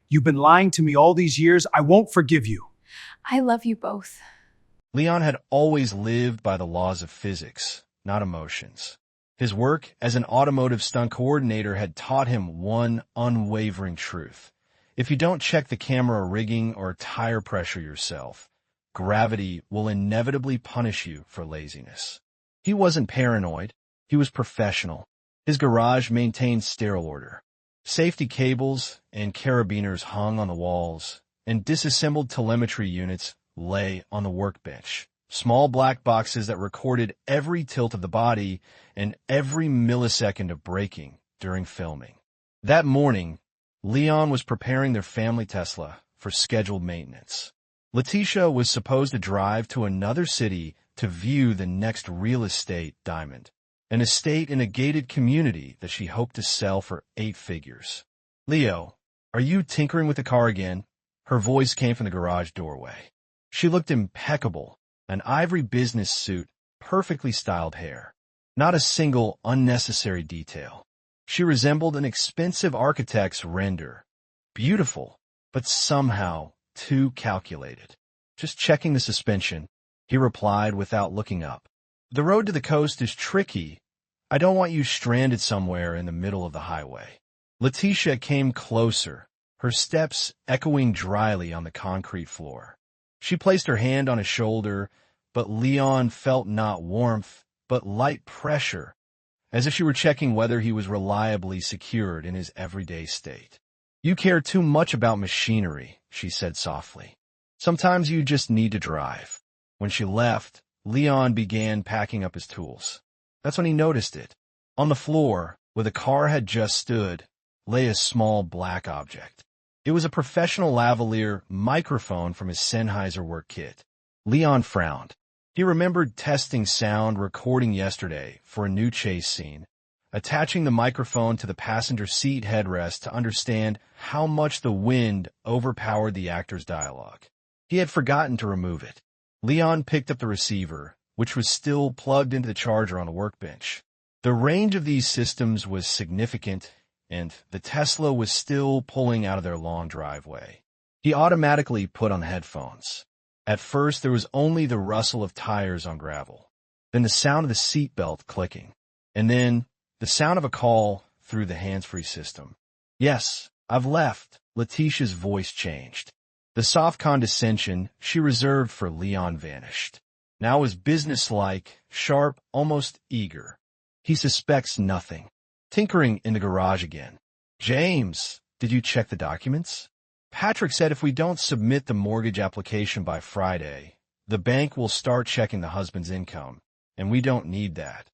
You've been lying to me all these years. I won't forgive you. I love you both. Leon had always lived by the laws of physics, not emotions. His work as an automotive stunt coordinator had taught him one unwavering truth. If you don't check the camera rigging or tire pressure yourself, gravity will inevitably punish you for laziness. He wasn't paranoid. He was professional. His garage maintained sterile order. Safety cables and carabiners hung on the walls, and disassembled telemetry units lay on the workbench. Small black boxes that recorded every tilt of the body and every millisecond of braking during filming. That morning, Leon was preparing their family Tesla for scheduled maintenance. Letitia was supposed to drive to another city to view the next real estate diamond, an estate in a gated community that she hoped to sell for 8 figures. "Leo, are you tinkering with the car again?" Her voice came from the garage doorway. She looked impeccable, an ivory business suit, perfectly styled hair. Not a single unnecessary detail. She resembled an expensive architect's render. Beautiful, but somehow too calculated. "Just checking the suspension," he replied without looking up. "The road to the coast is tricky. I don't want you stranded somewhere in the middle of the highway." Letitia came closer, her steps echoing dryly on the concrete floor. She placed her hand on his shoulder, but Leon felt not warmth, but light pressure, as if she were checking whether he was reliably secured in his everyday state. "You care too much about machinery," she said softly. "Sometimes you just need to drive." When she left, Leon began packing up his tools. That's when he noticed it. On the floor, where the car had just stood, lay a small black object. It was a professional lavalier microphone from his Sennheiser work kit. Leon frowned. He remembered testing sound recording yesterday for a new chase scene, attaching the microphone to the passenger seat headrest to understand how much the wind overpowered the actor's dialogue. He had forgotten to remove it. Leon picked up the receiver, which was still plugged into the charger on the workbench. The range of these systems was significant, and the Tesla was still pulling out of their long driveway. He automatically put on the headphones. At first, there was only the rustle of tires on gravel, then the sound of the seatbelt clicking, and then the sound of a call through the hands-free system. "Yes, I've left." Letitia's voice changed. The soft condescension she reserved for Leon vanished. Now was businesslike, sharp, almost eager. "He suspects nothing." Tinkering in the garage again. "James, did you check the documents? Patrick said if we don't submit the mortgage application by Friday, the bank will start checking the husband's income, and we don't need that."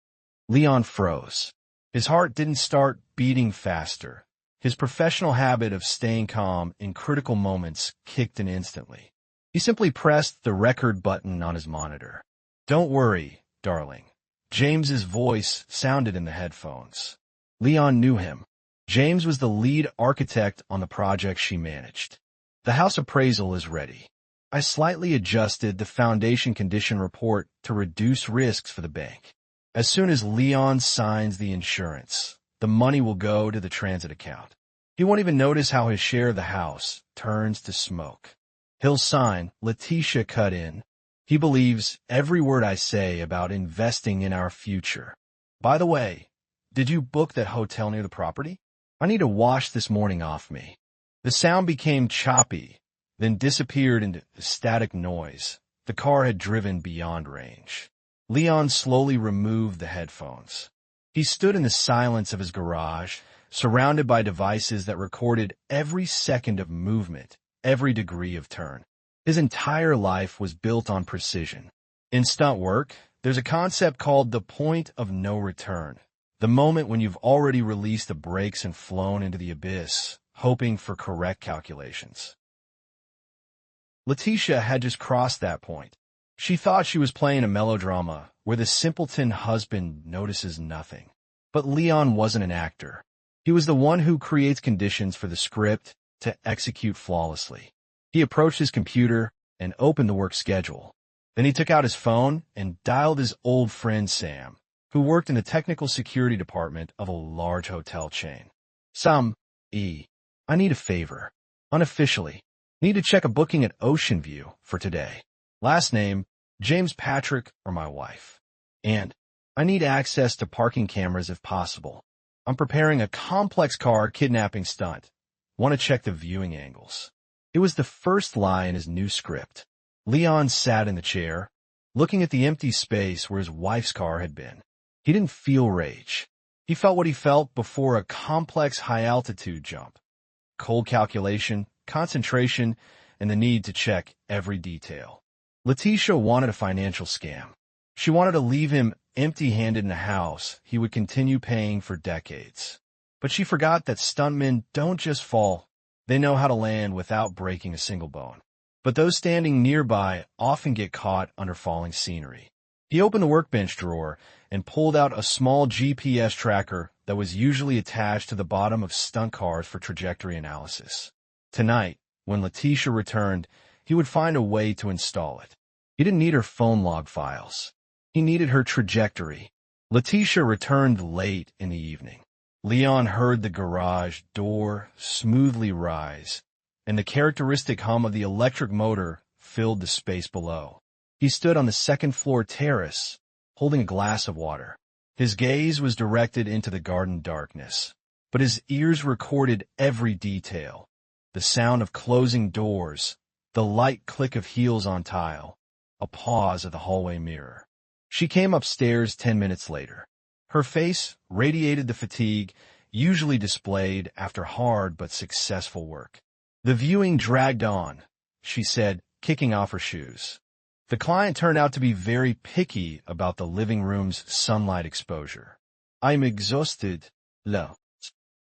Leon froze. His heart didn't start beating faster. His professional habit of staying calm in critical moments kicked in instantly. He simply pressed the record button on his monitor. "Don't worry, darling." James's voice sounded in the headphones. Leon knew him. James was the lead architect on the project she managed. "The house appraisal is ready. I slightly adjusted the foundation condition report to reduce risks for the bank. As soon as Leon signs the insurance, the money will go to the transit account. He won't even notice how his share of the house turns to smoke. He'll sign," Letitia cut in. "He believes every word I say about investing in our future. By the way, did you book that hotel near the property? I need to wash this morning off me." The sound became choppy, then disappeared into static noise. The car had driven beyond range. Leon slowly removed the headphones. He stood in the silence of his garage, surrounded by devices that recorded every second of movement, every degree of turn. His entire life was built on precision. In stunt work, there's a concept called the point of no return. The moment when you've already released the brakes and flown into the abyss, hoping for correct calculations. Letitia had just crossed that point. She thought she was playing a melodrama where the simpleton husband notices nothing. But Leon wasn't an actor. He was the one who creates conditions for the script to execute flawlessly. He approached his computer and opened the work schedule. Then he took out his phone and dialed his old friend Sam, who worked in the technical security department of a large hotel chain. "Sam, I need a favor. Unofficially, need to check a booking at Ocean View for today. Last name, James Patrick or my wife. And I need access to parking cameras if possible. I'm preparing a complex car kidnapping stunt. Want to check the viewing angles. It was the first lie in his new script. Leon sat in the chair, looking at the empty space where his wife's car had been. He didn't feel rage. He felt what he felt before a complex high-altitude jump. Cold calculation, concentration, and the need to check every detail. Letitia wanted a financial scam. She wanted to leave him empty-handed in a house he would continue paying for decades. But she forgot that stuntmen don't just fall. They know how to land without breaking a single bone. But those standing nearby often get caught under falling scenery. He opened the workbench drawer and pulled out a small GPS tracker that was usually attached to the bottom of stunt cars for trajectory analysis. Tonight, when Letitia returned, he would find a way to install it. He didn't need her phone log files. He needed her trajectory. Letitia returned late in the evening. Leon heard the garage door smoothly rise, and the characteristic hum of the electric motor filled the space below. He stood on the second-floor terrace, holding a glass of water. His gaze was directed into the garden darkness, but his ears recorded every detail. The sound of closing doors, the light click of heels on tile, a pause at the hallway mirror. She came upstairs 10 minutes later. Her face radiated the fatigue usually displayed after hard but successful work. The viewing dragged on, she said, kicking off her shoes. The client turned out to be very picky about the living room's sunlight exposure. I'm exhausted, Lo.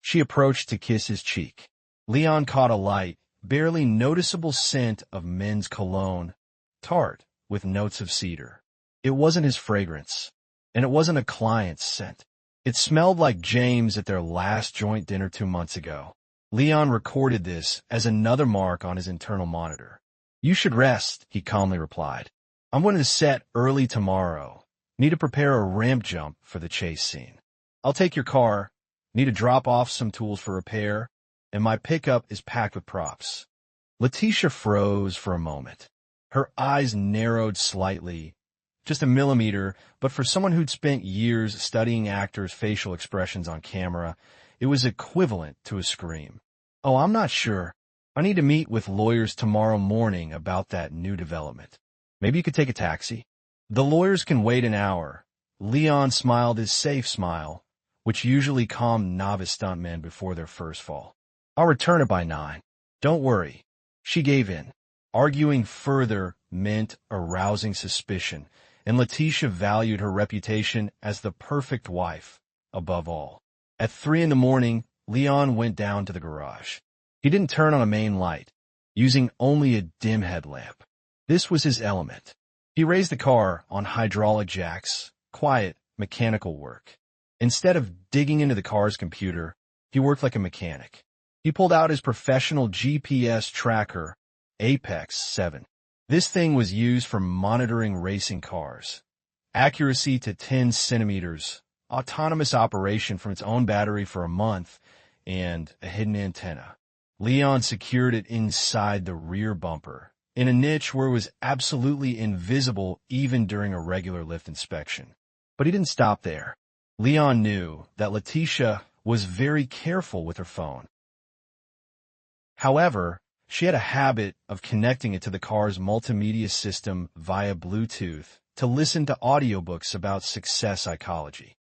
She approached to kiss his cheek. Leon caught a light, barely noticeable scent of men's cologne, tart with notes of cedar. It wasn't his fragrance, and it wasn't a client's scent. It smelled like James at their last joint dinner 2 months ago. Leon recorded this as another mark on his internal monitor. You should rest, he calmly replied. I'm going to set early tomorrow. Need to prepare a ramp jump for the chase scene. I'll take your car. Need to drop off some tools for repair, and my pickup is packed with props. Letitia froze for a moment. Her eyes narrowed slightly, just a millimeter, but for someone who'd spent years studying actors' facial expressions on camera, it was equivalent to a scream. Oh, I'm not sure. I need to meet with lawyers tomorrow morning about that new development. Maybe you could take a taxi? The lawyers can wait an hour. Leon smiled his safe smile, which usually calmed novice stuntmen before their first fall. I'll return it by 9. Don't worry. She gave in. Arguing further meant arousing suspicion, and Letitia valued her reputation as the perfect wife, above all. At 3 a.m, Leon went down to the garage. He didn't turn on a main light, using only a dim headlamp. This was his element. He raised the car on hydraulic jacks, quiet, mechanical work. Instead of digging into the car's computer, he worked like a mechanic. He pulled out his professional GPS tracker, Apex 7. This thing was used for monitoring racing cars. Accuracy to 10 centimeters, autonomous operation from its own battery for a month, and a hidden antenna. Leon secured it inside the rear bumper, in a niche where it was absolutely invisible even during a regular lift inspection. But he didn't stop there. Leon knew that Letitia was very careful with her phone. However, she had a habit of connecting it to the car's multimedia system via Bluetooth to listen to audiobooks about success psychology.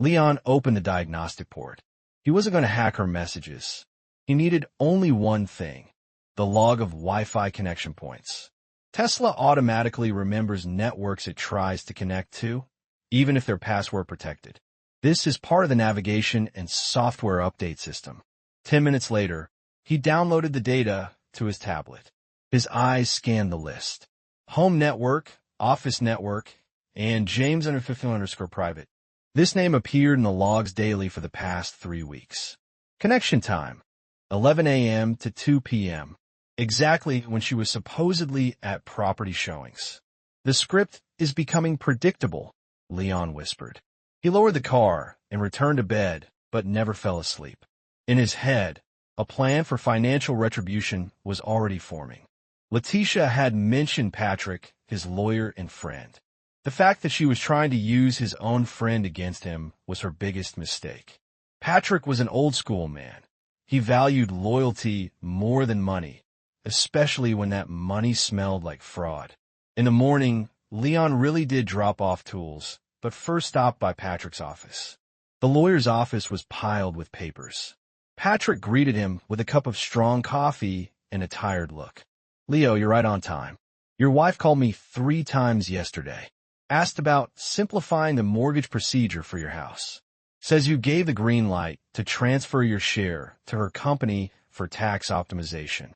Leon opened the diagnostic port. He wasn't going to hack her messages. He needed only one thing, the log of Wi-Fi connection points. Tesla automatically remembers networks it tries to connect to, even if they're password protected. This is part of the navigation and software update system. 10 minutes later, he downloaded the data to his tablet. His eyes scanned the list. Home network, office network, and James __ private. This name appeared in the logs daily for the past 3 weeks. Connection time, 11 a.m. to 2 p.m., exactly when she was supposedly at property showings. The script is becoming predictable, Leon whispered. He lowered the car and returned to bed, but never fell asleep. In his head, A plan for financial retribution was already forming. Letitia had mentioned Patrick, his lawyer and friend. The fact that she was trying to use his own friend against him was her biggest mistake. Patrick was an old-school man. He valued loyalty more than money, especially when that money smelled like fraud. In the morning, Leon really did drop off tools, but first stopped by Patrick's office. The lawyer's office was piled with papers. Patrick greeted him with a cup of strong coffee and a tired look. "Leo, you're right on time. Your wife called me 3 times yesterday. Asked about simplifying the mortgage procedure for your house. Says you gave the green light to transfer your share to her company for tax optimization."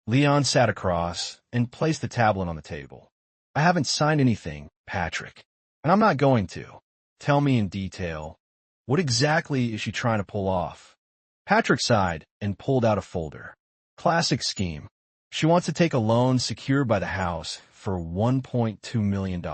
Leon sat across and placed the tablet on the table. "I haven't signed anything, Patrick, and I'm not going to. Tell me in detail. What exactly is she trying to pull off?" Patrick sighed and pulled out a folder. "Classic scheme. She wants to take a loan secured by the house for $1.2 million.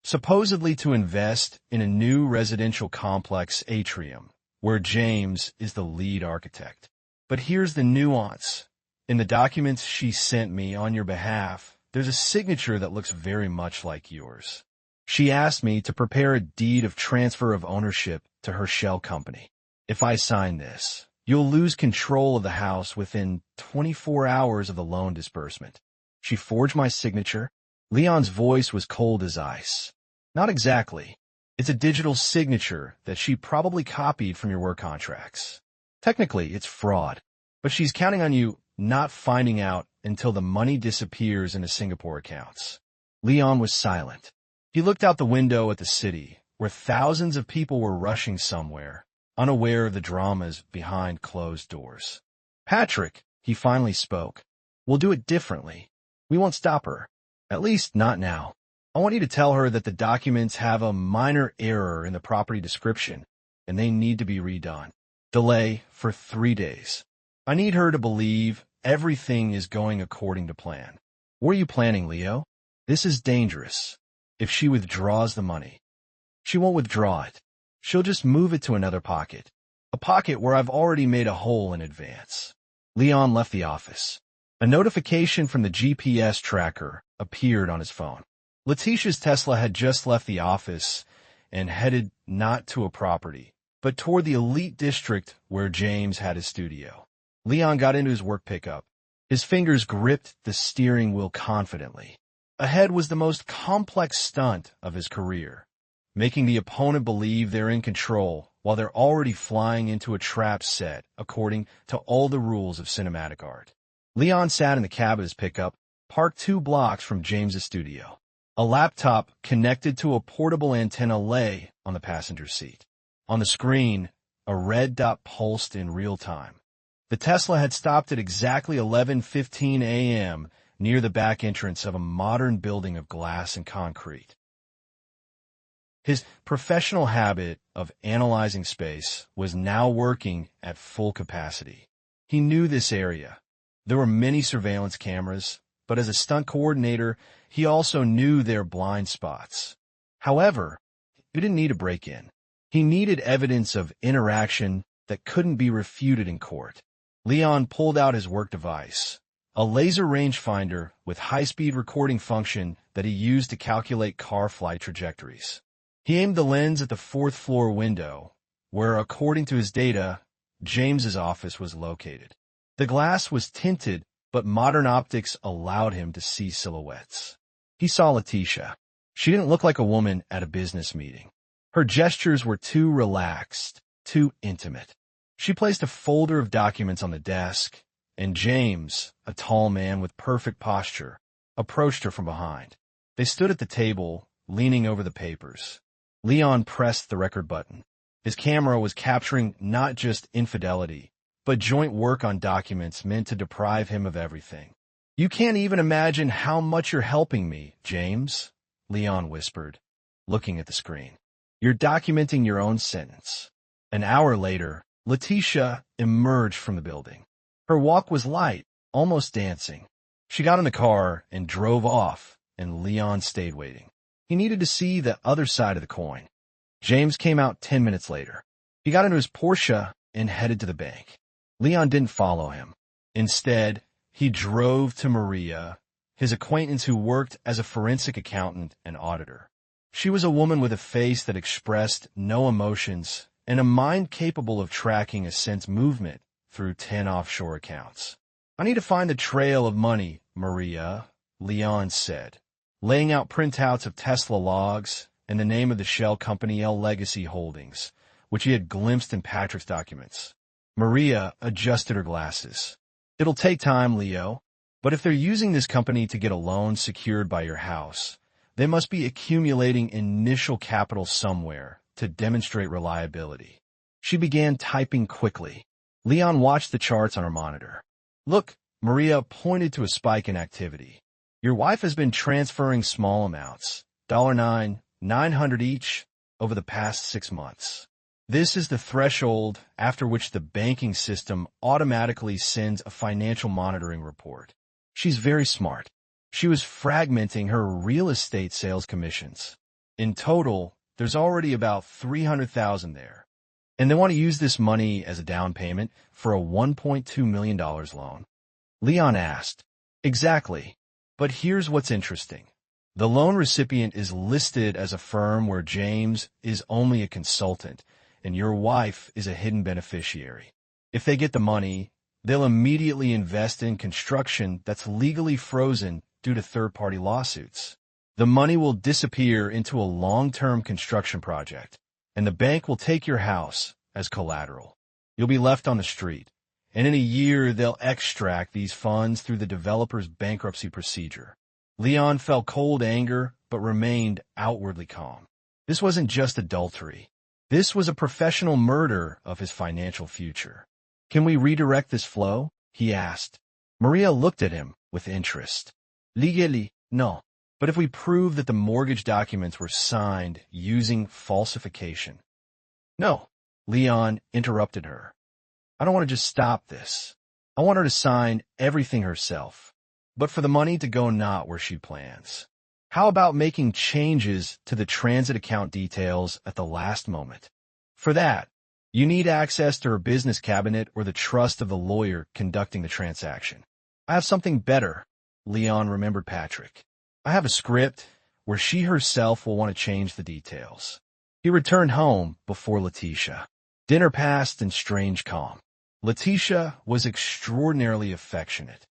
Supposedly to invest in a new residential complex atrium, where James is the lead architect. But here's the nuance. In the documents she sent me on your behalf, there's a signature that looks very much like yours. She asked me to prepare a deed of transfer of ownership to her shell company. If I sign this, you'll lose control of the house within 24 hours of the loan disbursement." She forged my signature. Leon's voice was cold as ice. "Not exactly. It's a digital signature that she probably copied from your work contracts. Technically, it's fraud, but she's counting on you not finding out until the money disappears into Singapore accounts." Leon was silent. He looked out the window at the city, where thousands of people were rushing somewhere, unaware of the dramas behind closed doors. "Patrick," he finally spoke, "we'll do it differently. We won't stop her. At least not now. I want you to tell her that the documents have a minor error in the property description, and they need to be redone. Delay for 3 days. I need her to believe everything is going according to plan. What are you planning, Leo? This is dangerous. If she withdraws the money, she won't withdraw it. She'll just move it to another pocket, a pocket where I've already made a hole in advance." Leon left the office. A notification from the GPS tracker appeared on his phone. Letitia's Tesla had just left the office and headed not to a property, but toward the elite district where James had his studio. Leon got into his work pickup. His fingers gripped the steering wheel confidently. Ahead was the most complex stunt of his career, making the opponent believe they're in control while they're already flying into a trap set according to all the rules of cinematic art. Leon sat in the cab of his pickup, parked 2 blocks from James's studio. A laptop connected to a portable antenna lay on the passenger seat. On the screen, a red dot pulsed in real time. The Tesla had stopped at exactly 11:15 a.m. near the back entrance of a modern building of glass and concrete. His professional habit of analyzing space was now working at full capacity. He knew this area. There were many surveillance cameras, but as a stunt coordinator, he also knew their blind spots. However, he didn't need a break-in. He needed evidence of interaction that couldn't be refuted in court. Leon pulled out his work device, a laser rangefinder with high-speed recording function that he used to calculate car flight trajectories. He aimed the lens at the 4th-floor window, where, according to his data, James's office was located. The glass was tinted, but modern optics allowed him to see silhouettes. He saw Letitia. She didn't look like a woman at a business meeting. Her gestures were too relaxed, too intimate. She placed a folder of documents on the desk, and James, a tall man with perfect posture, approached her from behind. They stood at the table, leaning over the papers. Leon pressed the record button. His camera was capturing not just infidelity, but joint work on documents meant to deprive him of everything. "You can't even imagine how much you're helping me, James," Leon whispered, looking at the screen. "You're documenting your own sentence." An hour later, Letitia emerged from the building. Her walk was light, almost dancing. She got in the car and drove off, and Leon stayed waiting. He needed to see the other side of the coin. James came out 10 minutes later. He got into his Porsche and headed to the bank. Leon didn't follow him. Instead, he drove to Maria, his acquaintance who worked as a forensic accountant and auditor. She was a woman with a face that expressed no emotions and a mind capable of tracking a sense movement through 10 offshore accounts. "I need to find the trail of money, Maria," Leon said, laying out printouts of Tesla logs and the name of the shell company L Legacy Holdings, which he had glimpsed in Patrick's documents. Maria adjusted her glasses. "It'll take time, Leo, but if they're using this company to get a loan secured by your house, they must be accumulating initial capital somewhere to demonstrate reliability." She began typing quickly. Leon watched the charts on her monitor. "Look," Maria pointed to a spike in activity. "Your wife has been transferring small amounts, $900 each, over the past 6 months. This is the threshold after which the banking system automatically sends a financial monitoring report. She's very smart. She was fragmenting her real estate sales commissions. In total, there's already about $300,000 there. And they want to use this money as a down payment for a $1.2 million loan." Leon asked, "Exactly. But here's what's interesting. The loan recipient is listed as a firm where James is only a consultant, and your wife is a hidden beneficiary. If they get the money, they'll immediately invest in construction that's legally frozen due to third-party lawsuits. The money will disappear into a long-term construction project, and the bank will take your house as collateral. You'll be left on the street, and in a year they'll extract these funds through the developer's bankruptcy procedure." Leon felt cold anger but remained outwardly calm. This wasn't just adultery. This was a professional murder of his financial future. "Can we redirect this flow?" he asked. Maria looked at him with interest. "Legally, no. But if we prove that the mortgage documents were signed using falsification—" "No," Leon interrupted her. "I don't want to just stop this. I want her to sign everything herself, but for the money to go not where she plans. How about making changes to the transit account details at the last moment? For that, you need access to her business cabinet or the trust of the lawyer conducting the transaction. I have something better," Leon remembered Patrick. "I have a script where she herself will want to change the details." He returned home before Letitia. Dinner passed in strange calm. Letitia was extraordinarily affectionate.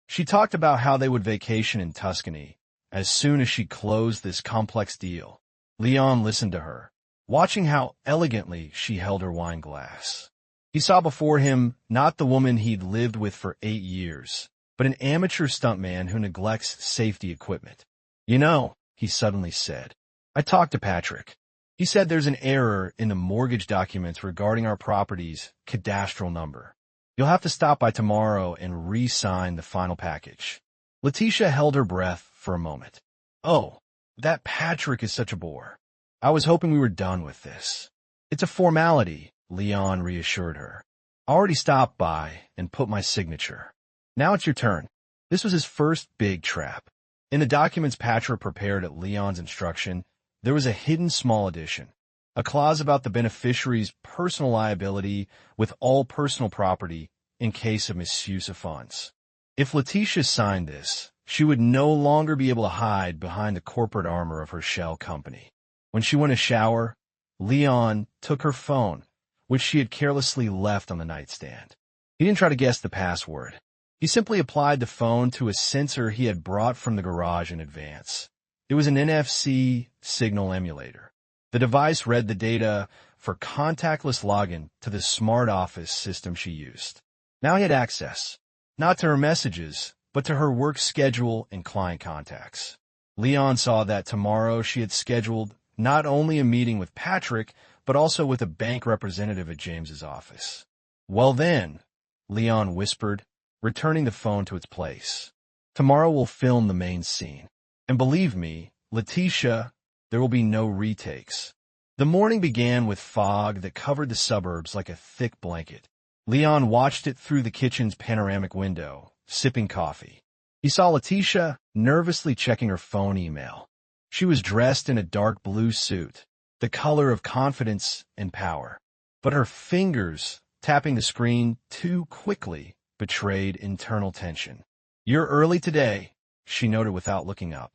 She talked about how they would vacation in Tuscany as soon as she closed this complex deal. Leon listened to her, watching how elegantly she held her wine glass. He saw before him not the woman he'd lived with for 8 years, but an amateur stuntman who neglects safety equipment. "You know," he suddenly said, "I talked to Patrick. He said there's an error in the mortgage documents regarding our property's cadastral number. You'll have to stop by tomorrow and re-sign the final package." Letitia held her breath for a moment. "Oh, that Patrick is such a bore. I was hoping we were done with this." "It's a formality," Leon reassured her. "I already stopped by and put my signature. Now it's your turn." This was his first big trap. In the documents Patrick prepared at Leon's instruction, there was a hidden small addition, a clause about the beneficiary's personal liability with all personal property in case of misuse of funds. If Letitia signed this, she would no longer be able to hide behind the corporate armor of her shell company. When she went to shower, Leon took her phone, which she had carelessly left on the nightstand. He didn't try to guess the password. He simply applied the phone to a sensor he had brought from the garage in advance. It was an NFC signal emulator. The device read the data for contactless login to the smart office system she used. Now he had access, not to her messages, but to her work schedule and client contacts. Leon saw that tomorrow she had scheduled not only a meeting with Patrick, but also with a bank representative at James's office. "Well then," Leon whispered, returning the phone to its place, "tomorrow we'll film the main scene. And believe me, Letitia, there will be no retakes." The morning began with fog that covered the suburbs like a thick blanket. Leon watched it through the kitchen's panoramic window, sipping coffee. He saw Letitia nervously checking her phone email. She was dressed in a dark blue suit, the color of confidence and power. But her fingers Tapping the screen too quickly betrayed internal tension. "You're early today," she noted without looking up.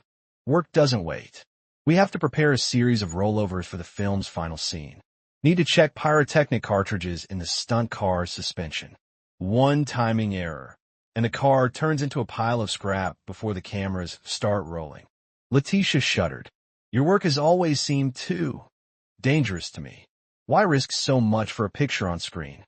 "Work doesn't wait. We have to prepare a series of rollovers for the film's final scene. Need to check pyrotechnic cartridges in the stunt car's suspension. One timing error, and the car turns into a pile of scrap before the cameras start rolling." Letitia shuddered. "Your work has always seemed too dangerous to me. Why risk so much for a picture on screen?"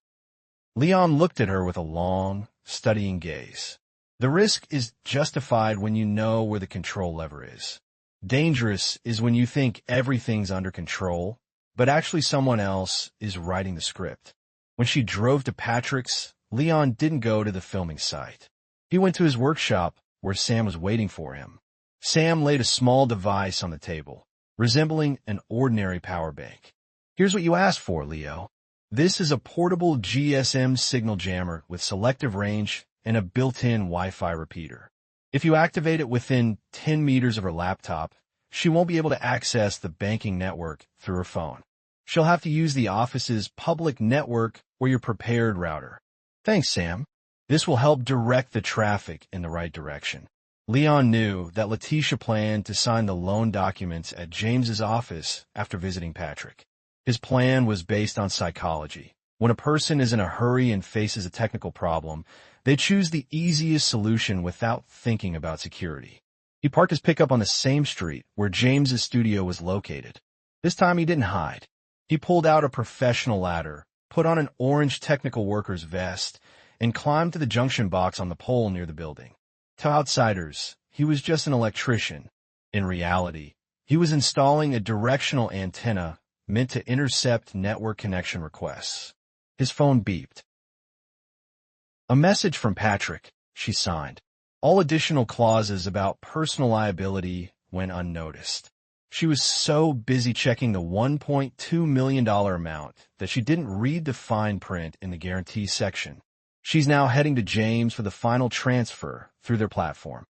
Leon looked at her with a long, studying gaze. "The risk is justified when you know where the control lever is. Dangerous is when you think everything's under control, but actually someone else is writing the script." When she drove to Patrick's, Leon didn't go to the filming site. He went to his workshop where Sam was waiting for him. Sam laid a small device on the table, resembling an ordinary power bank. "Here's what you asked for, Leo. This is a portable GSM signal jammer with selective range and a built-in Wi-Fi repeater. If you activate it within 10 meters of her laptop, she won't be able to access the banking network through her phone. She'll have to use the office's public network or your prepared router." "Thanks, Sam. This will help direct the traffic in the right direction." Leon knew that Letitia planned to sign the loan documents at James's office after visiting Patrick. His plan was based on psychology. When a person is in a hurry and faces a technical problem, they choose the easiest solution without thinking about security. He parked his pickup on the same street where James's studio was located. This time he didn't hide. He pulled out a professional ladder, put on an orange technical worker's vest, and climbed to the junction box on the pole near the building. To outsiders, he was just an electrician. In reality, he was installing a directional antenna meant to intercept network connection requests. His phone beeped. "A message from Patrick," she signed. All additional clauses about personal liability went unnoticed. She was so busy checking the $1.2 million amount that she didn't read the fine print in the guarantee section. She's now heading to James for the final transfer through their platform.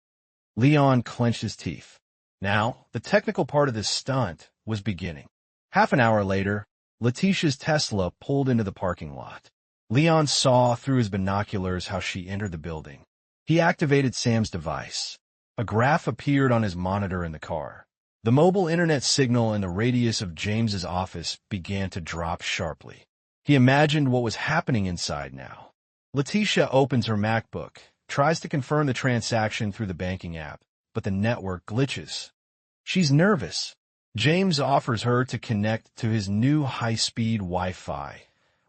Leon clenched his teeth. Now, the technical part of this stunt was beginning. Half an hour later, Letitia's Tesla pulled into the parking lot. Leon saw through his binoculars how she entered the building. He activated Sam's device. A graph appeared on his monitor in the car. The mobile internet signal in the radius of James's office began to drop sharply. He imagined what was happening inside now. Letitia opens her MacBook, tries to confirm the transaction through the banking app, but the network glitches. She's nervous. James offers her to connect to his new high-speed Wi-Fi,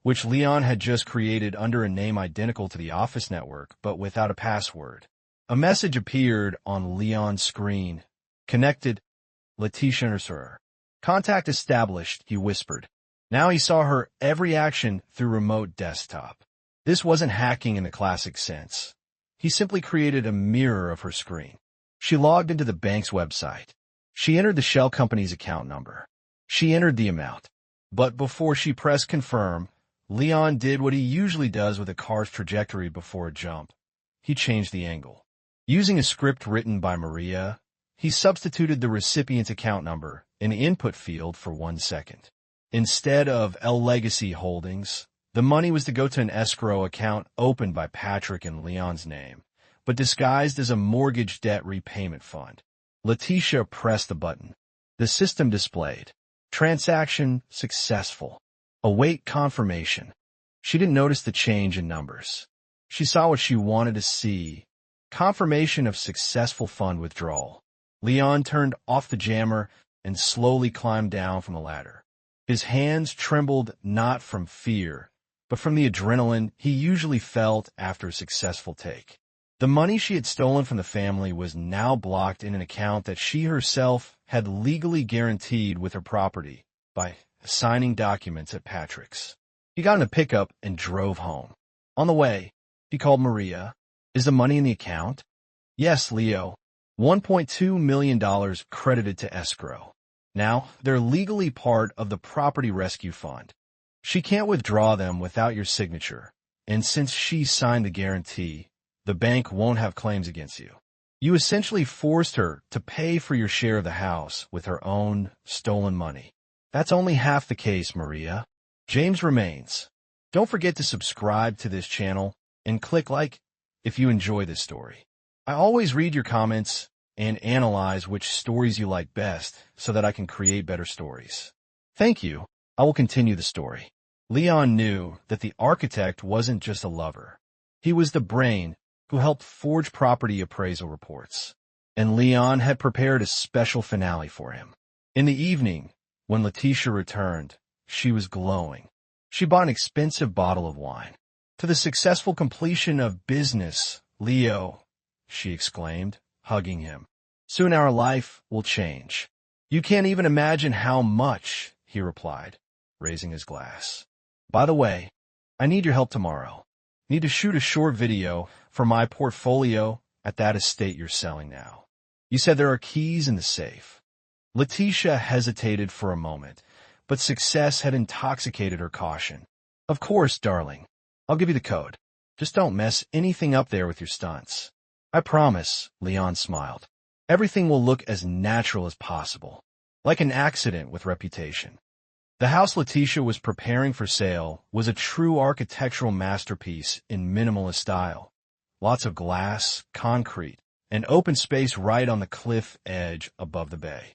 which Leon had just created under a name identical to the office network, but without a password. A message appeared on Leon's screen. "Connected, Letitia Nurser. Contact established," he whispered. Now he saw her every action through remote desktop. This wasn't hacking in the classic sense. He simply created a mirror of her screen. She logged into the bank's website. She entered the shell company's account number. She entered the amount. But before she pressed confirm, Leon did what he usually does with a car's trajectory before a jump. He changed the angle. Using a script written by Maria, he substituted the recipient's account number in the input field for 1 second. Instead of L Legacy Holdings, the money was to go to an escrow account opened by Patrick in Leon's name, but disguised as a mortgage debt repayment fund. Letitia pressed the button. The system displayed, "Transaction successful. Await confirmation." She didn't notice the change in numbers. She saw what she wanted to see, confirmation of successful fund withdrawal. Leon turned off the jammer and slowly climbed down from the ladder. His hands trembled not from fear, but from the adrenaline he usually felt after a successful take. The money she had stolen from the family was now blocked in an account that she herself had legally guaranteed with her property by signing documents at Patrick's. He got in a pickup and drove home. On the way, he called Maria. "Is the money in the account?" "Yes, Leo. $1.2 million credited to escrow. Now, they're legally part of the Property Rescue Fund. She can't withdraw them without your signature, and since she signed the guarantee, the bank won't have claims against you. You essentially forced her to pay for your share of the house with her own stolen money. That's only half the case, Maria. James remains. Don't forget to subscribe to this channel and click like if you enjoy this story. I always read your comments and analyze which stories you like best so that I can create better stories. Thank you. I will continue the story. Leon knew that the architect wasn't just a lover. He was the brain who helped forge property appraisal reports. And Leon had prepared a special finale for him. In the evening, when Letitia returned, she was glowing. She bought an expensive bottle of wine. "To the successful completion of business, Leo," she exclaimed, hugging him. "Soon our life will change." "You can't even imagine how much," he replied, raising his glass. "By the way, I need your help tomorrow. Need to shoot a short video for my portfolio at that estate you're selling now. You said there are keys in the safe." Letitia hesitated for a moment, but success had intoxicated her caution. "Of course, darling. I'll give you the code. Just don't mess anything up there with your stunts." "I promise," Leon smiled. "Everything will look as natural as possible, like an accident with reputation." The house Letitia was preparing for sale was a true architectural masterpiece in minimalist style. Lots of glass, concrete, and open space right on the cliff edge above the bay.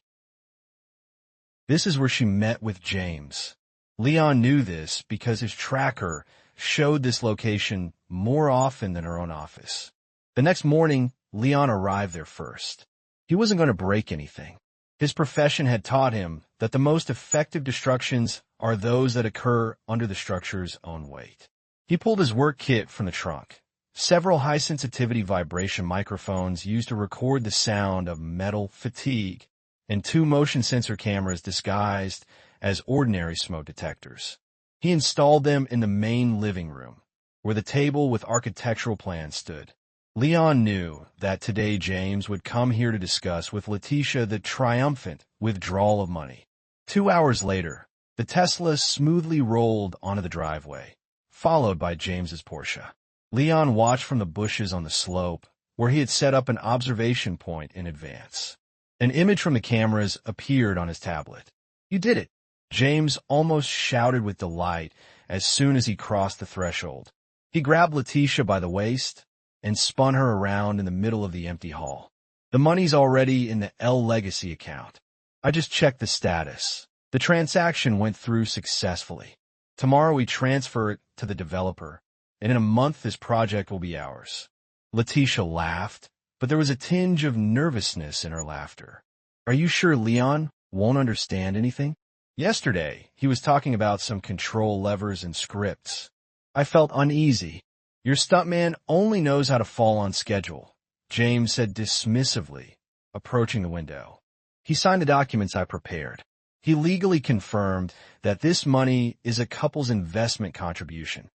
This is where she met with James. Leon knew this because his tracker showed this location more often than her own office. The next morning, Leon arrived there first. He wasn't going to break anything. His profession had taught him that the most effective destructions are those that occur under the structure's own weight. He pulled his work kit from the trunk. Several high-sensitivity vibration microphones used to record the sound of metal fatigue, and 2 motion sensor cameras disguised as ordinary smoke detectors. He installed them in the main living room, where the table with architectural plans stood. Leon knew that today James would come here to discuss with Letitia the triumphant withdrawal of money. 2 hours later, the Tesla smoothly rolled onto the driveway, followed by James's Porsche. Leon watched from the bushes on the slope, where he had set up an observation point in advance. An image from the cameras appeared on his tablet. "You did it!" James almost shouted with delight as soon as he crossed the threshold. He grabbed Letitia by the waist and spun her around in the middle of the empty hall. "The money's already in the L Legacy account. I just checked the status. The transaction went through successfully. Tomorrow we transfer it to the developer, and in a month this project will be ours." Letitia laughed, but there was a tinge of nervousness in her laughter. "Are you sure Leon won't understand anything? Yesterday, he was talking about some control levers and scripts. I felt uneasy. Your stuntman only knows how to fall on schedule," James said dismissively, approaching the window. "He signed the documents I prepared. He legally confirmed that this money is a couple's investment contribution.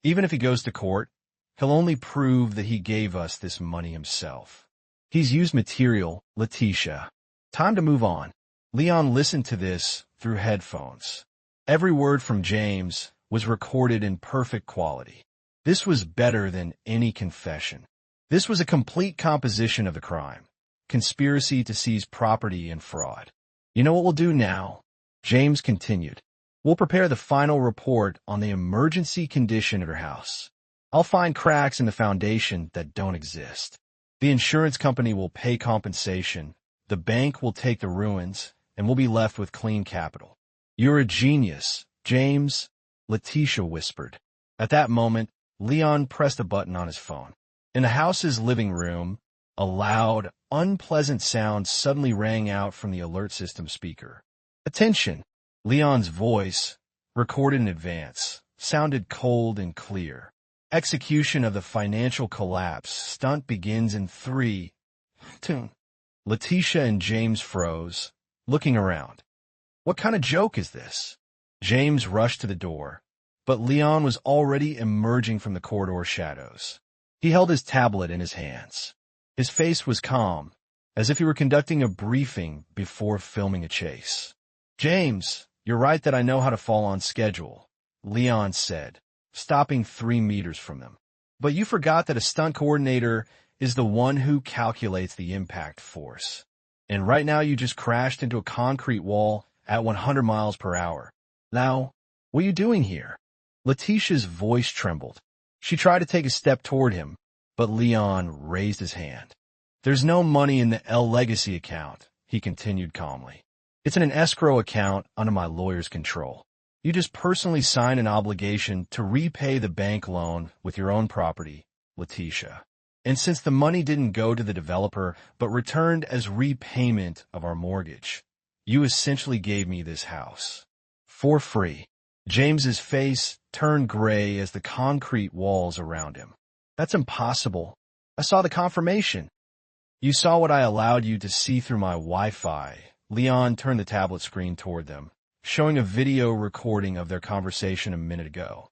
Even if he goes to court, he'll only prove that he gave us this money himself. He's used material, Letitia. Time to move on." Leon listened to this through headphones. Every word from James was recorded in perfect quality. This was better than any confession. This was a complete composition of the crime: conspiracy to seize property and fraud. "You know what we'll do now?" James continued. "We'll prepare the final report on the emergency condition of your house. I'll find cracks in the foundation that don't exist. The insurance company will pay compensation, the bank will take the ruins, and we'll be left with clean capital." "You're a genius, James," Letitia whispered. At that moment, Leon pressed a button on his phone. In the house's living room, a loud, unpleasant sound suddenly rang out from the alert system speaker. "Attention!" Leon's voice, recorded in advance, sounded cold and clear. "Execution of the financial collapse stunt begins in 3, 2. Letitia and James froze, looking around. What kind of joke is this? James rushed to the door, but Leon was already emerging from the corridor shadows. He held his tablet in his hands. His face was calm, as if he were conducting a briefing before filming a chase. "James, you're right that I know how to fall on schedule," Leon said, stopping 3 meters from them. "But you forgot that a stunt coordinator is the one who calculates the impact force. And right now you just crashed into a concrete wall at 100 miles per hour. Now, what are you doing here?" Letitia's voice trembled. She tried to take a step toward him, but Leon raised his hand. "There's no money in the L Legacy account," he continued calmly. "It's in an escrow account under my lawyer's control. You just personally signed an obligation to repay the bank loan with your own property, Letitia. And since the money didn't go to the developer but returned as repayment of our mortgage, you essentially gave me this house. For free." James's face turned gray as the concrete walls around him. "That's impossible. I saw the confirmation." "You saw what I allowed you to see through my Wi-Fi." Leon turned the tablet screen toward them, showing a video recording of their conversation a minute ago.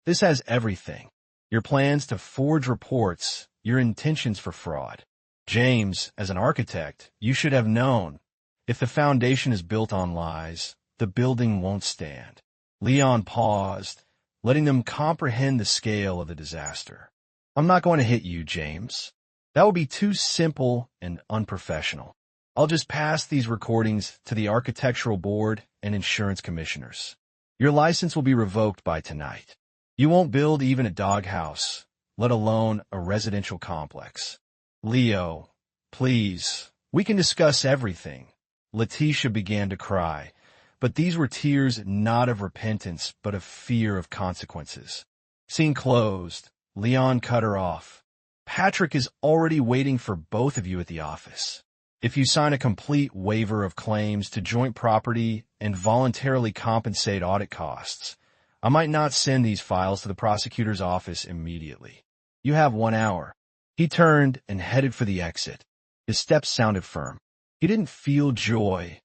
"This has everything. Your plans to forge reports, your intentions for fraud. James, as an architect, you should have known. If the foundation is built on lies, the building won't stand." Leon paused, letting them comprehend the scale of the disaster. "I'm not going to hit you, James. That would be too simple and unprofessional. I'll just pass these recordings to the architectural board and insurance commissioners. Your license will be revoked by tonight. You won't build even a doghouse, let alone a residential complex." "Leo, please, we can discuss everything." Letitia began to cry, but these were tears not of repentance but of fear of consequences. Scene closed. Leon cut her off. "Patrick is already waiting for both of you at the office. If you sign a complete waiver of claims to joint property and voluntarily compensate audit costs, I might not send these files to the prosecutor's office immediately. You have 1 hour." He turned and headed for the exit. His steps sounded firm. He didn't feel joy,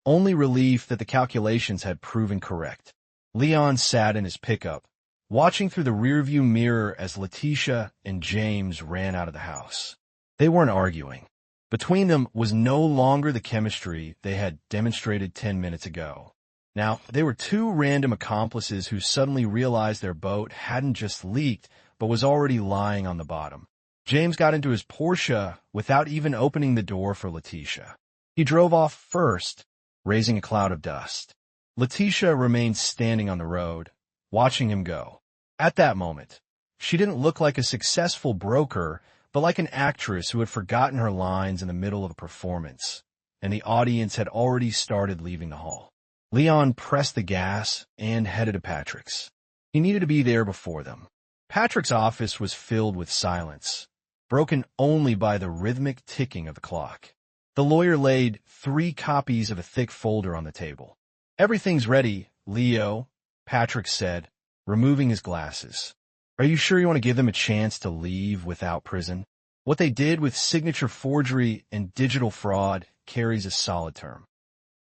only relief that the calculations had proven correct. Leon sat in his pickup, watching through the rearview mirror as Letitia and James ran out of the house. They weren't arguing. Between them was no longer the chemistry they had demonstrated 10 minutes ago. Now, they were two random accomplices who suddenly realized their boat hadn't just leaked, but was already lying on the bottom. James got into his Porsche without even opening the door for Letitia. He drove off first, raising a cloud of dust. Letitia remained standing on the road, watching him go. At that moment, she didn't look like a successful broker, but like an actress who had forgotten her lines in the middle of a performance, and the audience had already started leaving the hall. Leon pressed the gas and headed to Patrick's. He needed to be there before them. Patrick's office was filled with silence, broken only by the rhythmic ticking of the clock. The lawyer laid 3 copies of a thick folder on the table. "Everything's ready, Leo," Patrick said, removing his glasses. "Are you sure you want to give them a chance to leave without prison? What they did with signature forgery and digital fraud carries a solid term.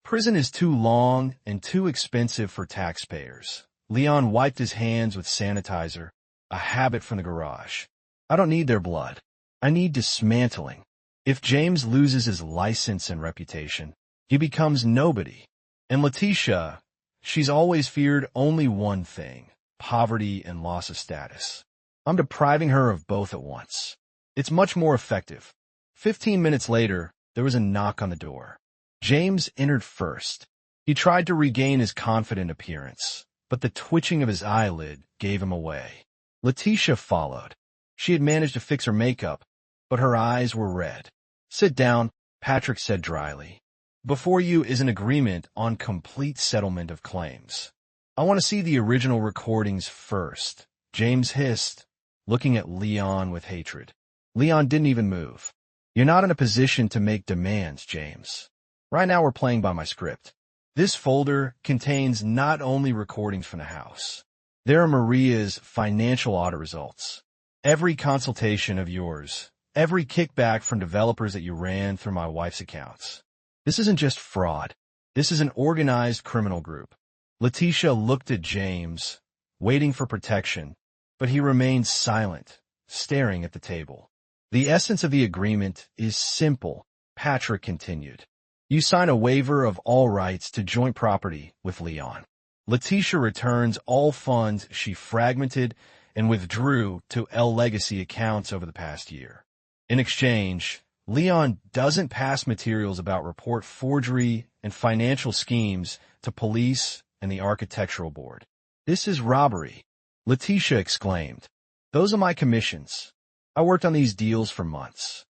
Prison is too long and too expensive for taxpayers." Leon wiped his hands with sanitizer, a habit from the garage. "I don't need their blood. I need dismantling. If James loses his license and reputation, he becomes nobody. And Letitia, she's always feared only one thing: poverty and loss of status. I'm depriving her of both at once. It's much more effective." 15 minutes later, there was a knock on the door. James entered first. He tried to regain his confident appearance, but the twitching of his eyelid gave him away. Letitia followed. She had managed to fix her makeup, but her eyes were red. "Sit down," Patrick said dryly. "Before you is an agreement on complete settlement of claims. I want to see the original recordings first," James hissed, looking at Leon with hatred. Leon didn't even move. "You're not in a position to make demands, James. Right now we're playing by my script. This folder contains not only recordings from the house. There are Maria's financial audit results. Every consultation of yours. Every kickback from developers that you ran through my wife's accounts. This isn't just fraud. This is an organized criminal group." Letitia looked at James, waiting for protection, but he remained silent, staring at the table. "The essence of the agreement is simple," Patrick continued. "You sign a waiver of all rights to joint property with Leon. Letitia returns all funds she fragmented and withdrew to L Legacy accounts over the past year. In exchange, Leon doesn't pass materials about report forgery and financial schemes to police and the architectural board. This is robbery, Letitia exclaimed. Those are my commissions. I worked on these deals for months.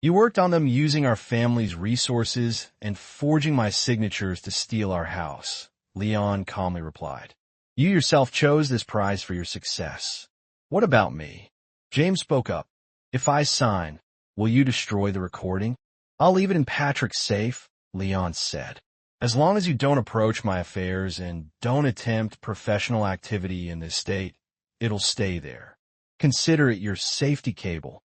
You worked on them using our family's resources and forging my signatures to steal our house, Leon calmly replied. You yourself chose this prize for your success. What about me? James spoke up. If I sign, will you destroy the recording? I'll leave it in Patrick's safe, Leon said. As long as you don't approach my affairs and don't attempt professional activity in this state, it'll stay there. Consider it your safety cable.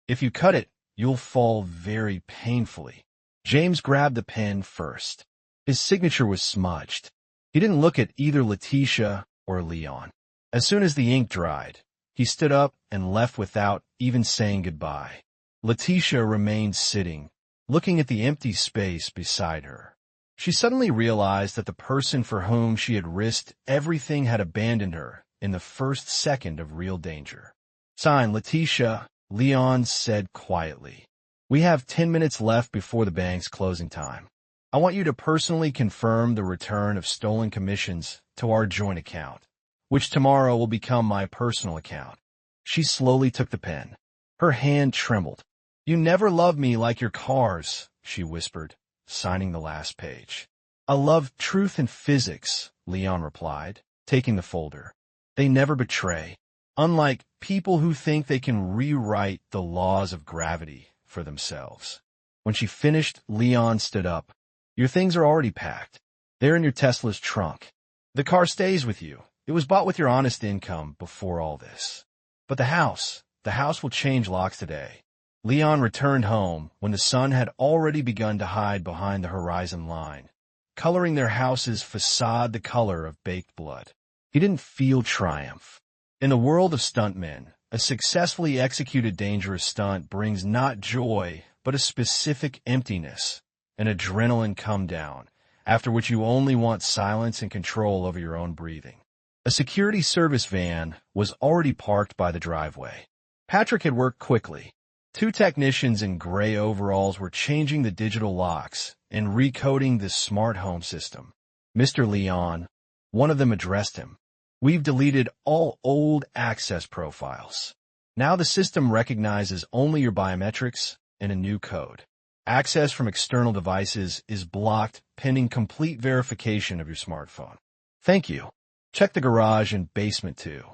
If you cut it, you'll fall very painfully. James grabbed the pen first. His signature was smudged. He didn't look at either Letitia or Leon. As soon as the ink dried, he stood up and left without even saying goodbye. Letitia remained sitting, looking at the empty space beside her. She suddenly realized that the person for whom she had risked everything had abandoned her in the first second of real danger. Sign, Letitia, Leon said quietly. We have 10 minutes left before the bank's closing time. I want you to personally confirm the return of stolen commissions to our joint account, which tomorrow will become my personal account. She slowly took the pen. Her hand trembled. You never loved me like your cars, she whispered, signing the last page. I love truth and physics, Leon replied, taking the folder. They never betray, unlike people who think they can rewrite the laws of gravity for themselves. When she finished, Leon stood up. Your things are already packed. They're in your Tesla's trunk. The car stays with you. It was bought with your honest income before all this. But the house will change locks today. Leon returned home when the sun had already begun to hide behind the horizon line, coloring their house's facade the color of baked blood. He didn't feel triumph. In the world of stuntmen, a successfully executed dangerous stunt brings not joy, but a specific emptiness, an adrenaline come down, after which you only want silence and control over your own breathing. A security service van was already parked by the driveway. Patrick had worked quickly. 2 technicians in gray overalls were changing the digital locks and recoding the smart home system. Mr. Leon, one of them addressed him. We've deleted all old access profiles. Now the system recognizes only your biometrics and a new code. Access from external devices is blocked pending complete verification of your smartphone. Thank you. Check the garage and basement too.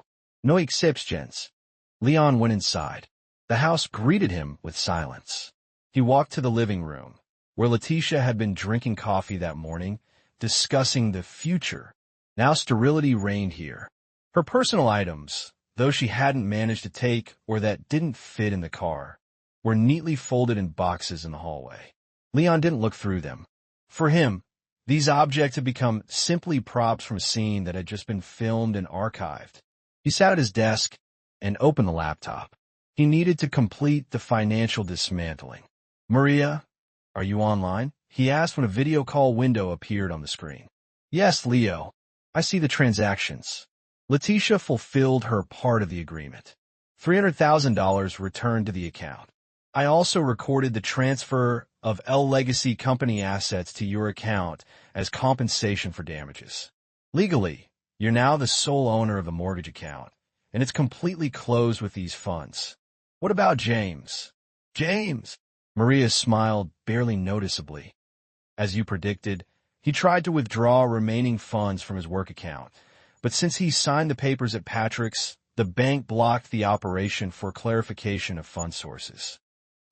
No exceptions. Leon went inside. The house greeted him with silence. He walked to the living room, where Letitia had been drinking coffee that morning, discussing the future. Now sterility reigned here. Her personal items, those she hadn't managed to take or that didn't fit in the car, were neatly folded in boxes in the hallway. Leon didn't look through them. For him, these objects had become simply props from a scene that had just been filmed and archived. He sat at his desk and opened the laptop. He needed to complete the financial dismantling. Maria, are you online? He asked when a video call window appeared on the screen. Yes, Leo. I see the transactions. Letitia fulfilled her part of the agreement. $300,000 returned to the account. I also recorded the transfer of L Legacy Company assets to your account as compensation for damages. Legally, you're now the sole owner of the mortgage account, and it's completely closed with these funds. What about James? James! Maria smiled barely noticeably. As you predicted, he tried to withdraw remaining funds from his work account, but since he signed the papers at Patrick's, the bank blocked the operation for clarification of fund sources.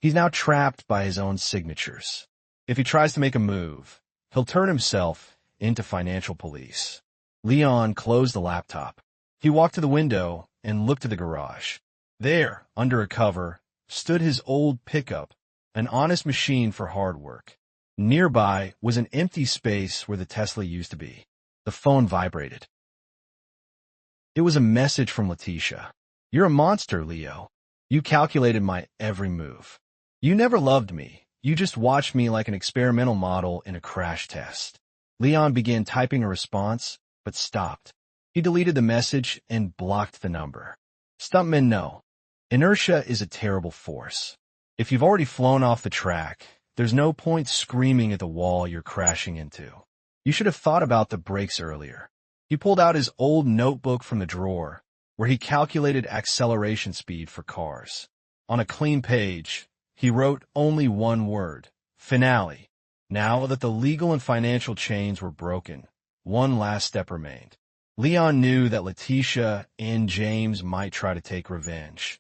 He's now trapped by his own signatures. If he tries to make a move, he'll turn himself into financial police. Leon closed the laptop. He walked to the window and looked at the garage. There, under a cover, stood his old pickup, an honest machine for hard work. Nearby was an empty space where the Tesla used to be. The phone vibrated. It was a message from Letitia. You're a monster, Leo. You calculated my every move. You never loved me. You just watched me like an experimental model in a crash test. Leon began typing a response, but stopped. He deleted the message and blocked the number. Stuntmen know. Inertia is a terrible force. If you've already flown off the track, there's no point screaming at the wall you're crashing into. You should have thought about the brakes earlier. He pulled out his old notebook from the drawer, where he calculated acceleration speed for cars. On a clean page, he wrote only one word: finale. Now that the legal and financial chains were broken, one last step remained. Leon knew that Letitia and James might try to take revenge.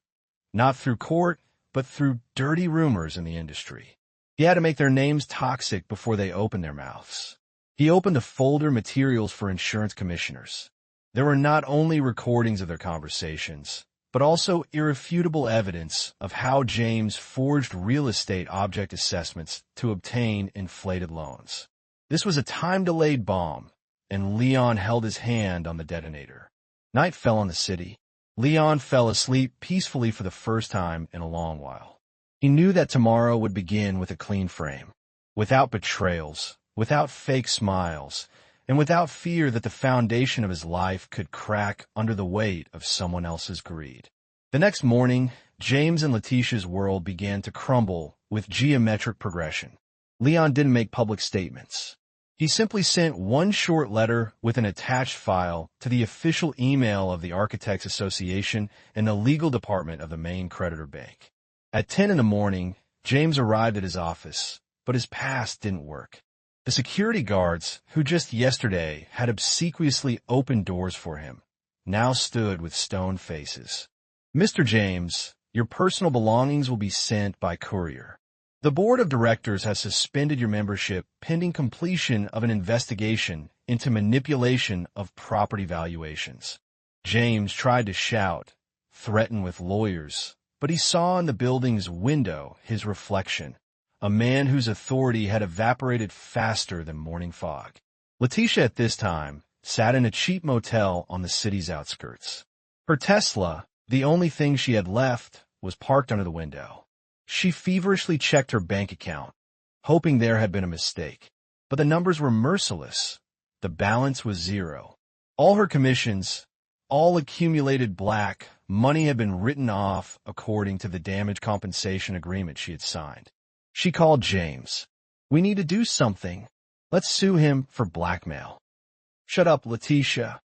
Not through court, but through dirty rumors in the industry. He had to make their names toxic before they opened their mouths. He opened a folder materials for insurance commissioners. There were not only recordings of their conversations, but also irrefutable evidence of how James forged real estate object assessments to obtain inflated loans. This was a time-delayed bomb, and Leon held his hand on the detonator. Night fell on the city. Leon fell asleep peacefully for the first time in a long while. He knew that tomorrow would begin with a clean frame, without betrayals, without fake smiles, and without fear that the foundation of his life could crack under the weight of someone else's greed. The next morning, James and Letitia's world began to crumble with geometric progression. Leon didn't make public statements. He simply sent one short letter with an attached file to the official email of the Architects Association and the legal department of the main creditor bank. At 10 in the morning, James arrived at his office, but his pass didn't work. The security guards, who just yesterday had obsequiously opened doors for him, now stood with stone faces. "Mr. James, your personal belongings will be sent by courier. The board of directors has suspended your membership pending completion of an investigation into manipulation of property valuations." James tried to shout, threaten with lawyers, but he saw in the building's window his reflection, a man whose authority had evaporated faster than morning fog. Letitia at this time sat in a cheap motel on the city's outskirts. Her Tesla, the only thing she had left, was parked under the window. She feverishly checked her bank account, hoping there had been a mistake. But the numbers were merciless. The balance was zero. All her commissions, all accumulated black, money had been written off according to the damage compensation agreement she had signed. She called James. "We need to do something. Let's sue him for blackmail." "Shut up, Letitia."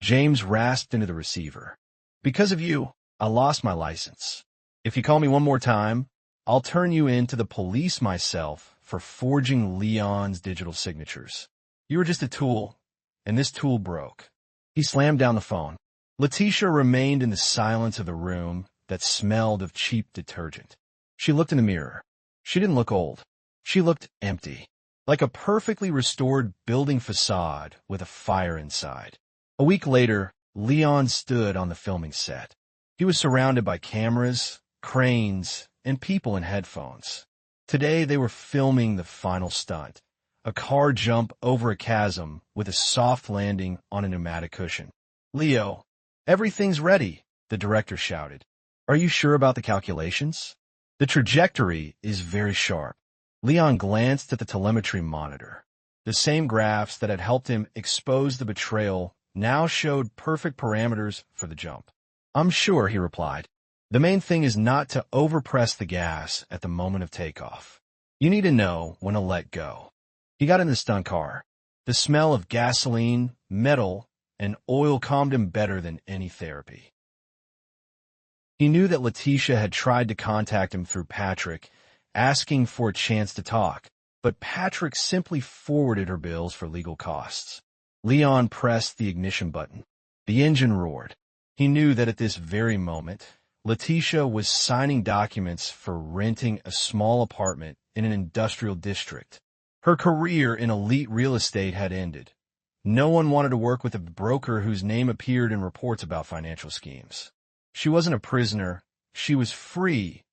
James rasped into the receiver. "Because of you, I lost my license. If you call me one more time, I'll turn you in to the police myself for forging Leon's digital signatures. You were just a tool, and this tool broke." He slammed down the phone. Letitia remained in the silence of the room that smelled of cheap detergent. She looked in the mirror. She didn't look old. She looked empty, like a perfectly restored building facade with a fire inside. A week later, Leon stood on the filming set. He was surrounded by cameras, cranes, and people in headphones. Today they were filming the final stunt, a car jump over a chasm with a soft landing on a pneumatic cushion. "Leo, everything's ready," the director shouted. "Are you sure about the calculations? The trajectory is very sharp." Leon glanced at the telemetry monitor. The same graphs that had helped him expose the betrayal now showed perfect parameters for the jump. "I'm sure," he replied. "The main thing is not to overpress the gas at the moment of takeoff. You need to know when to let go." He got in the stunt car. The smell of gasoline, metal, and oil calmed him better than any therapy. He knew that Letitia had tried to contact him through Patrick, asking for a chance to talk, but Patrick simply forwarded her bills for legal costs. Leon pressed the ignition button. The engine roared. He knew that at this very moment, Letitia was signing documents for renting a small apartment in an industrial district. Her career in elite real estate had ended. No one wanted to work with a broker whose name appeared in reports about financial schemes. She wasn't a prisoner. She was free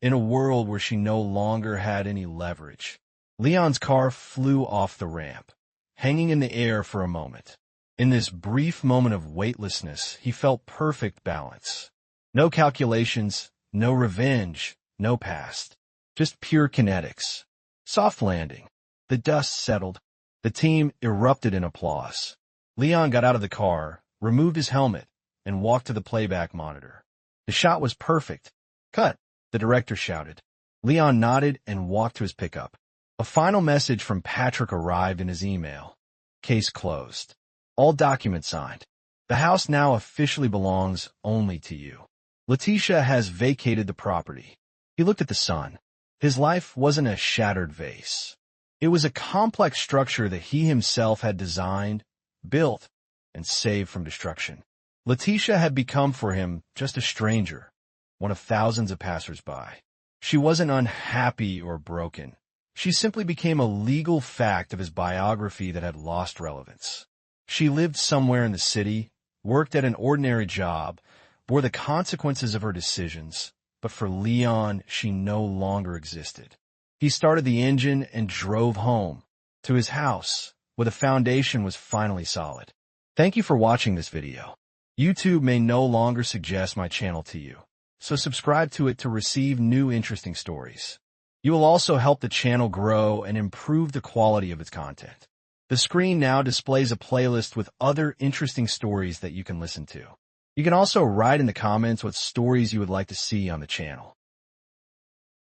in a world where she no longer had any leverage. Leon's car flew off the ramp, hanging in the air for a moment. In this brief moment of weightlessness, he felt perfect balance. No calculations, no revenge, no past. Just pure kinetics. Soft landing. The dust settled. The team erupted in applause. Leon got out of the car, removed his helmet, and walked to the playback monitor. The shot was perfect. "Cut," the director shouted. Leon nodded and walked to his pickup. A final message from Patrick arrived in his email. "Case closed." All documents signed. The house now officially belongs only to you. Letitia has vacated the property. He looked at the sun. His life wasn't a shattered vase. It was a complex structure that he himself had designed, built, and saved from destruction. Letitia had become for him just a stranger, one of thousands of passers-by. She wasn't unhappy or broken. She simply became a legal fact of his biography that had lost relevance. She lived somewhere in the city, worked at an ordinary job, bore the consequences of her decisions, but for Leon, she no longer existed. He started the engine and drove home to his house, where the foundation was finally solid. Thank you for watching this video. YouTube may no longer suggest my channel to you, so subscribe to it to receive new interesting stories. You will also help the channel grow and improve the quality of its content. The screen now displays a playlist with other interesting stories that you can listen to. You can also write in the comments what stories you would like to see on the channel.